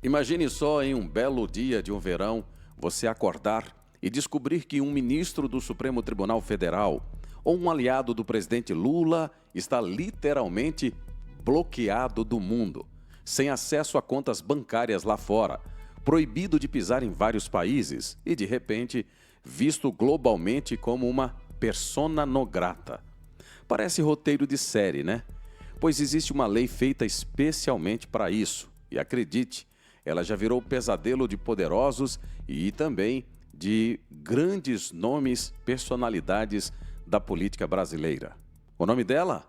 Imagine só em um belo dia de um verão você acordar e descobrir que um ministro do Supremo Tribunal Federal ou um aliado do presidente Lula está literalmente bloqueado do mundo, sem acesso a contas bancárias lá fora, proibido de pisar em vários países e, de repente, visto globalmente como uma persona non grata. Parece roteiro de série, né? Pois existe uma lei feita especialmente para isso. E acredite, ela já virou pesadelo de poderosos e também de grandes nomes, personalidades da política brasileira. O nome dela?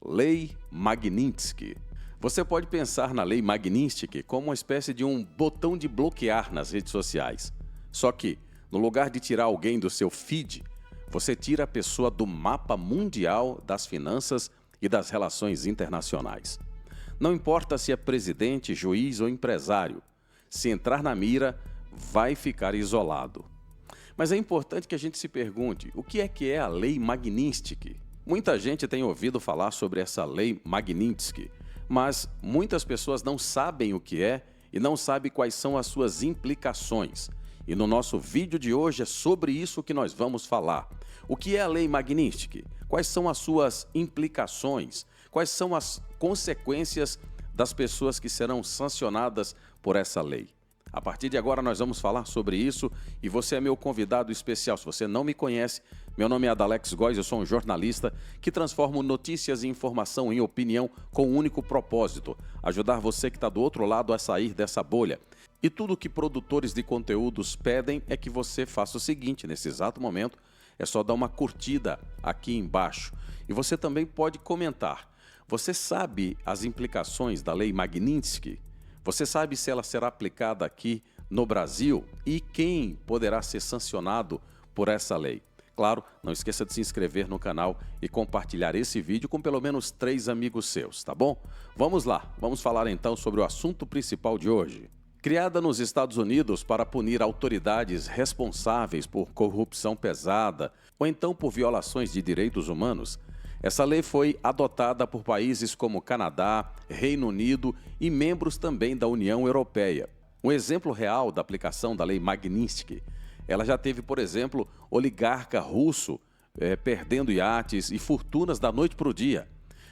Lei Magnitsky. Você pode pensar na Lei Magnitsky como uma espécie de um botão de bloquear nas redes sociais. Só que, no lugar de tirar alguém do seu feed, você tira a pessoa do mapa mundial das finanças e das relações internacionais. Não importa se é presidente, juiz ou empresário, se entrar na mira, vai ficar isolado. Mas é importante que a gente se pergunte, o que é a Lei Magnitsky? Muita gente tem ouvido falar sobre essa Lei Magnitsky, mas muitas pessoas não sabem o que é e não sabem quais são as suas implicações. E no nosso vídeo de hoje é sobre isso que nós vamos falar. O que é a Lei Magnitsky? Quais são as suas implicações? Quais são as consequências das pessoas que serão sancionadas por essa lei? A partir de agora nós vamos falar sobre isso e você é meu convidado especial. Se você não me conhece, meu nome é Adalex Góes, eu sou um jornalista que transformo notícias e informação em opinião com um único propósito: ajudar você que está do outro lado a sair dessa bolha. E tudo que produtores de conteúdos pedem é que você faça o seguinte: nesse exato momento, é só dar uma curtida aqui embaixo. E você também pode comentar. Você sabe as implicações da Lei Magnitsky? Você sabe se ela será aplicada aqui no Brasil? E quem poderá ser sancionado por essa lei? Claro, não esqueça de se inscrever no canal e compartilhar esse vídeo com pelo menos 3 amigos seus, tá bom? Vamos lá, vamos falar então sobre o assunto principal de hoje. Criada nos Estados Unidos para punir autoridades responsáveis por corrupção pesada ou então por violações de direitos humanos, essa lei foi adotada por países como Canadá, Reino Unido e membros também da União Europeia. Um exemplo real da aplicação da Lei Magnitsky, ela já teve, por exemplo, oligarca russo perdendo iates e fortunas da noite para o dia.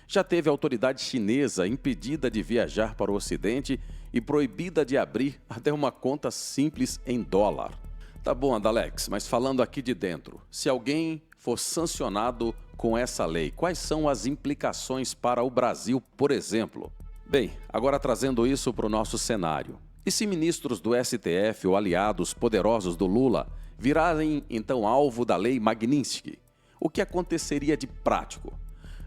Já teve autoridade chinesa impedida de viajar para o Ocidente e proibida de abrir até uma conta simples em dólar. Tá bom, Adalex, mas falando aqui de dentro, se alguém for sancionado com essa lei, quais são as implicações para o Brasil, por exemplo? Bem, agora trazendo isso para o nosso cenário. E se ministros do STF ou aliados poderosos do Lula virarem então alvo da Lei Magnitsky, o que aconteceria de prático?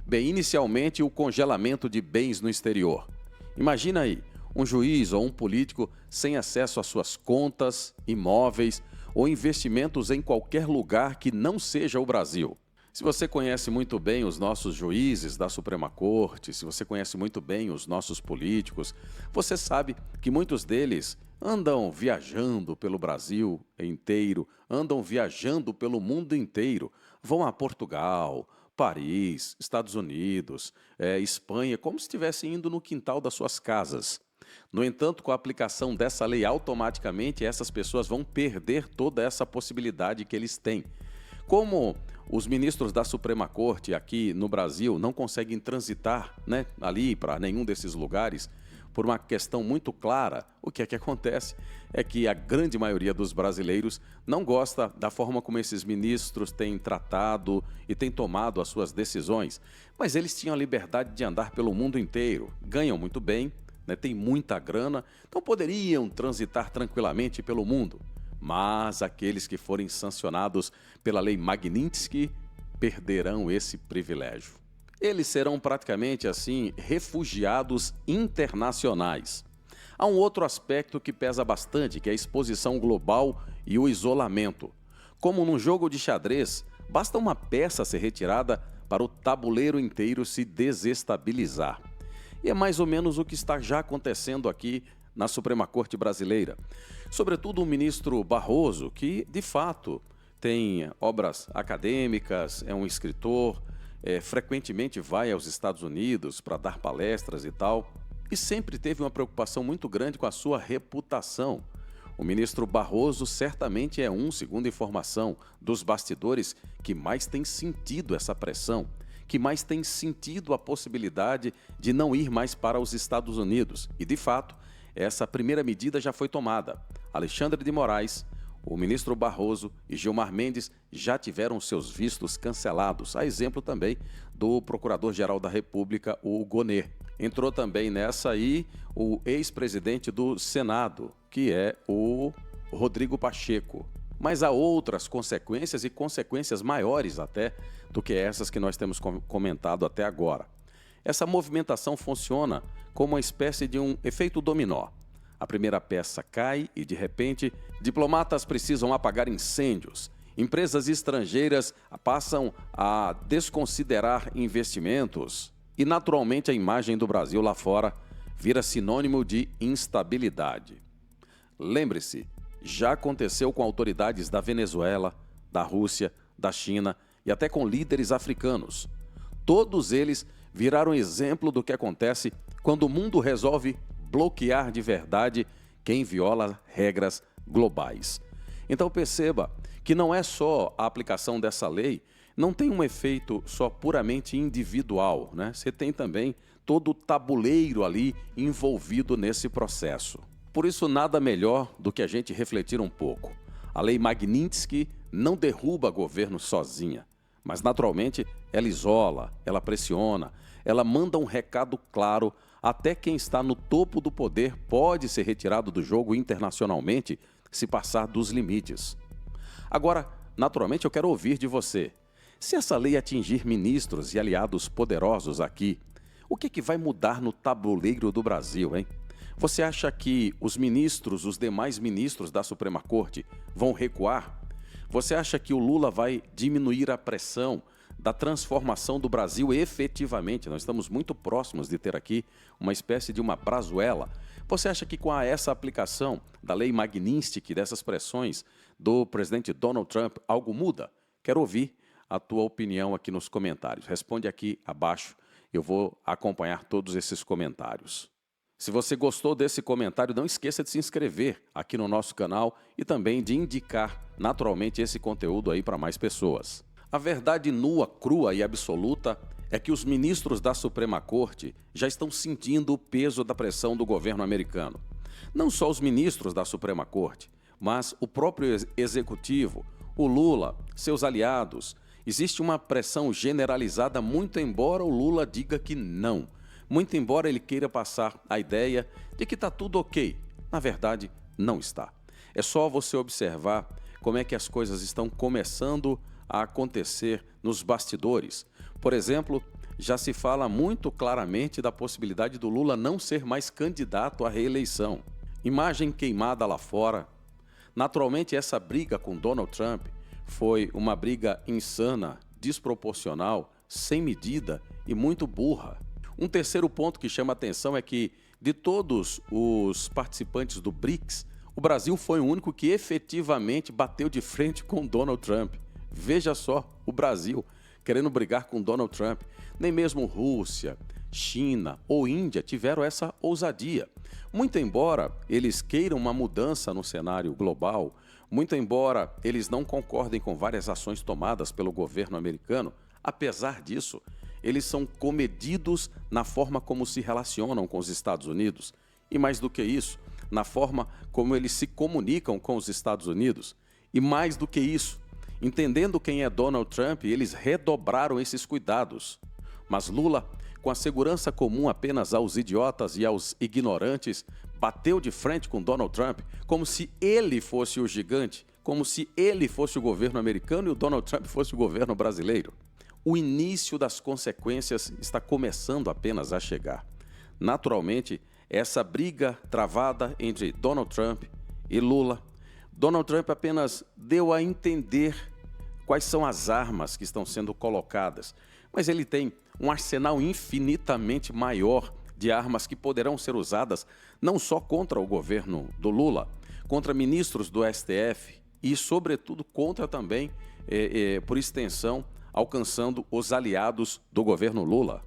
Bem, inicialmente o congelamento de bens no exterior. Imagina aí, um juiz ou um político sem acesso às suas contas, imóveis ou investimentos em qualquer lugar que não seja o Brasil. Se você conhece muito bem os nossos juízes da Suprema Corte, se você conhece muito bem os nossos políticos, você sabe que muitos deles andam viajando pelo Brasil inteiro, andam viajando pelo mundo inteiro, vão a Portugal, Paris, Estados Unidos, Espanha, como se estivessem indo no quintal das suas casas. No entanto, com a aplicação dessa lei, automaticamente essas pessoas vão perder toda essa possibilidade que eles têm. Como os ministros da Suprema Corte aqui no Brasil não conseguem transitar, ali para nenhum desses lugares, por uma questão muito clara, o que é que acontece? É que a grande maioria dos brasileiros não gosta da forma como esses ministros têm tratado e têm tomado as suas decisões, mas eles tinham a liberdade de andar pelo mundo inteiro, ganham muito bem, têm muita grana, então poderiam transitar tranquilamente pelo mundo. Mas aqueles que forem sancionados pela Lei Magnitsky perderão esse privilégio. Eles serão praticamente assim refugiados internacionais. Há um outro aspecto que pesa bastante, que é a exposição global e o isolamento. Como num jogo de xadrez, basta uma peça ser retirada para o tabuleiro inteiro se desestabilizar. E é mais ou menos o que está já acontecendo aqui na Suprema Corte Brasileira. Sobretudo o ministro Barroso, que de fato tem obras acadêmicas, é um escritor, frequentemente vai aos Estados Unidos para dar palestras e tal. e sempre teve uma preocupação muito grande com a sua reputação. O ministro Barroso certamente é segundo informação dos bastidores, que mais tem sentido essa pressão, que mais tem sentido a possibilidade de não ir mais para os Estados Unidos. E, de fato, essa primeira medida já foi tomada. Alexandre de Moraes, o ministro Barroso e Gilmar Mendes já tiveram seus vistos cancelados, a exemplo também do Procurador-Geral da República, o Gonê. Entrou também nessa aí o ex-presidente do Senado, que é o Rodrigo Pacheco. Mas há outras consequências e consequências maiores até do que essas que nós temos comentado até agora. Essa movimentação funciona como uma espécie de um efeito dominó. A primeira peça cai e, de repente, diplomatas precisam apagar incêndios. Empresas estrangeiras passam a desconsiderar investimentos. E, naturalmente, a imagem do Brasil lá fora vira sinônimo de instabilidade. Lembre-se, já aconteceu com autoridades da Venezuela, da Rússia, da China e até com líderes africanos. Todos eles viraram exemplo do que acontece quando o mundo resolve bloquear de verdade quem viola regras globais. Então perceba que não é só a aplicação dessa lei, não tem um efeito só puramente individual, né? Você tem também todo o tabuleiro ali envolvido nesse processo. Por isso, nada melhor do que a gente refletir um pouco. A lei Magnitsky não derruba governo sozinha, mas naturalmente ela isola, ela pressiona, ela manda um recado claro. Até quem está no topo do poder pode ser retirado do jogo internacionalmente se passar dos limites. Agora, naturalmente, eu quero ouvir de você. Se essa lei atingir ministros e aliados poderosos aqui, o que vai mudar no tabuleiro do Brasil, hein? Você acha que os ministros, os demais ministros da Suprema Corte vão recuar? Você acha que o Lula vai diminuir a pressão da transformação do Brasil efetivamente? Nós estamos muito próximos de ter aqui uma espécie de uma brazuela. Você acha que com essa aplicação da lei Magnitsky, dessas pressões do presidente Donald Trump, algo muda? Quero ouvir a tua opinião aqui nos comentários. Responde aqui abaixo, eu vou acompanhar todos esses comentários. Se você gostou desse comentário, não esqueça de se inscrever aqui no nosso canal e também de indicar naturalmente esse conteúdo aí para mais pessoas. A verdade nua, crua e absoluta é que os ministros da Suprema Corte já estão sentindo o peso da pressão do governo americano. Não só os ministros da Suprema Corte, mas o próprio executivo, o Lula, seus aliados. Existe uma pressão generalizada, muito embora o Lula diga que não. Muito embora ele queira passar a ideia de que está tudo ok. Na verdade, não está. É só você observar como é que as coisas estão começando a acontecer nos bastidores. Por exemplo, já se fala muito claramente da possibilidade do Lula não ser mais candidato à reeleição. Imagem queimada lá fora. Naturalmente, essa briga com Donald Trump foi uma briga insana, desproporcional, sem medida e muito burra. Um terceiro ponto que chama atenção é que, de todos os participantes do BRICS, o Brasil foi o único que efetivamente bateu de frente com Donald Trump. Veja só, o Brasil querendo brigar com Donald Trump. Nem mesmo Rússia, China ou Índia tiveram essa ousadia. Muito embora eles queiram uma mudança no cenário global, muito embora eles não concordem com várias ações tomadas pelo governo americano, apesar disso, eles são comedidos na forma como se relacionam com os Estados Unidos. E mais do que isso, na forma como eles se comunicam com os Estados Unidos. E mais do que isso, entendendo quem é Donald Trump, eles redobraram esses cuidados. Mas Lula, com a segurança comum apenas aos idiotas e aos ignorantes, bateu de frente com Donald Trump como se ele fosse o gigante, como se ele fosse o governo americano e o Donald Trump fosse o governo brasileiro. O início das consequências está começando apenas a chegar. Naturalmente, essa briga travada entre Donald Trump e Lula, Donald Trump apenas deu a entender quais são as armas que estão sendo colocadas, mas ele tem um arsenal infinitamente maior de armas que poderão ser usadas não só contra o governo do Lula, contra ministros do STF e, sobretudo, contra também, por extensão, alcançando os aliados do governo Lula.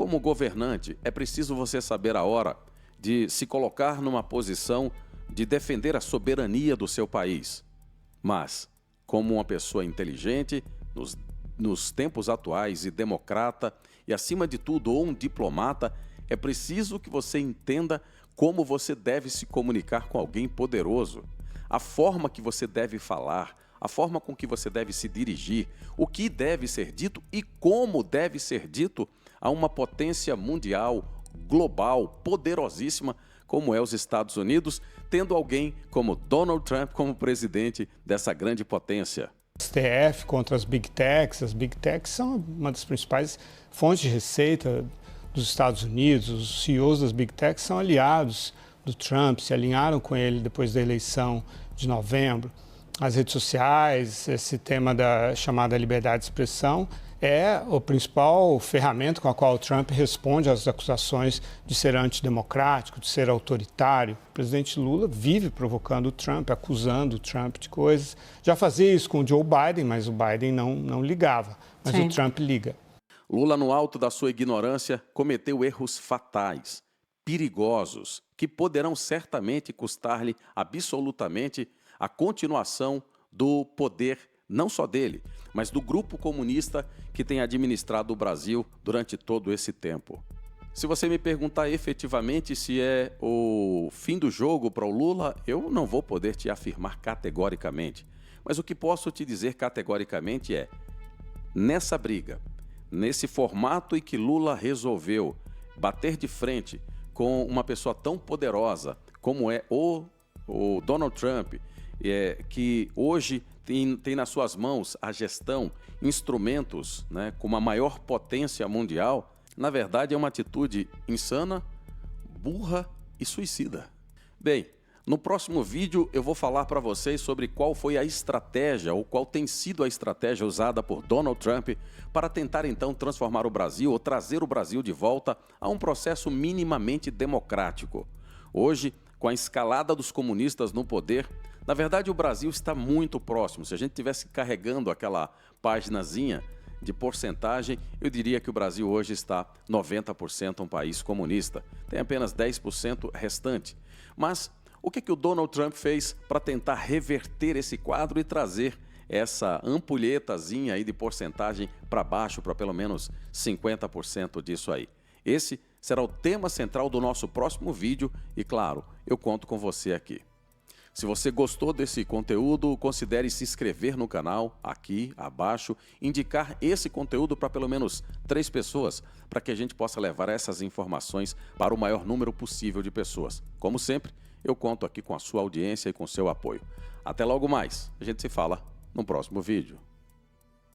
como governante, é preciso você saber a hora de se colocar numa posição de defender a soberania do seu país. Mas, como uma pessoa inteligente, nos tempos atuais e democrata, e acima de tudo, um diplomata, é preciso que você entenda como você deve se comunicar com alguém poderoso, a forma que você deve falar, a forma com que você deve se dirigir, o que deve ser dito e como deve ser dito a uma potência mundial, global, poderosíssima, como é os Estados Unidos, tendo alguém como Donald Trump como presidente dessa grande potência. STF contra as Big Techs. As Big Techs são uma das principais fontes de receita dos Estados Unidos. Os CEOs das Big Techs são aliados do Trump, se alinharam com ele depois da eleição de novembro. As redes sociais, esse tema da chamada liberdade de expressão, é o principal ferramenta com a qual o Trump responde às acusações de ser antidemocrático, de ser autoritário. O presidente Lula vive provocando o Trump, acusando o Trump de coisas. Já fazia isso com o Joe Biden, mas o Biden não ligava. Mas Sim. O Trump liga. Lula, no alto da sua ignorância, cometeu erros fatais, perigosos, que poderão certamente custar-lhe absolutamente a continuação do poder, não só dele, mas do grupo comunista que tem administrado o Brasil durante todo esse tempo. Se você me perguntar efetivamente se é o fim do jogo para o Lula, eu não vou poder te afirmar categoricamente. Mas o que posso te dizer categoricamente é, nessa briga, nesse formato em que Lula resolveu bater de frente com uma pessoa tão poderosa como é o Donald Trump, que hoje tem nas suas mãos a gestão, instrumentos, né, com uma maior potência mundial, na verdade é uma atitude insana, burra e suicida. Bem, no próximo vídeo eu vou falar para vocês sobre qual foi a estratégia ou qual tem sido a estratégia usada por Donald Trump para tentar então transformar o Brasil ou trazer o Brasil de volta a um processo minimamente democrático. Hoje, com a escalada dos comunistas no poder, na verdade o Brasil está muito próximo. Se a gente estivesse carregando aquela paginazinha de porcentagem, eu diria que o Brasil hoje está 90% um país comunista. Tem apenas 10% restante. Mas o que o Donald Trump fez para tentar reverter esse quadro e trazer essa ampulhetazinha aí de porcentagem para baixo, para pelo menos 50% disso aí? Esse será o tema central do nosso próximo vídeo e, claro, eu conto com você aqui. Se você gostou desse conteúdo, considere se inscrever no canal, aqui abaixo, indicar esse conteúdo para pelo menos 3 pessoas, para que a gente possa levar essas informações para o maior número possível de pessoas. Como sempre, eu conto aqui com a sua audiência e com o seu apoio. Até logo mais, a gente se fala no próximo vídeo.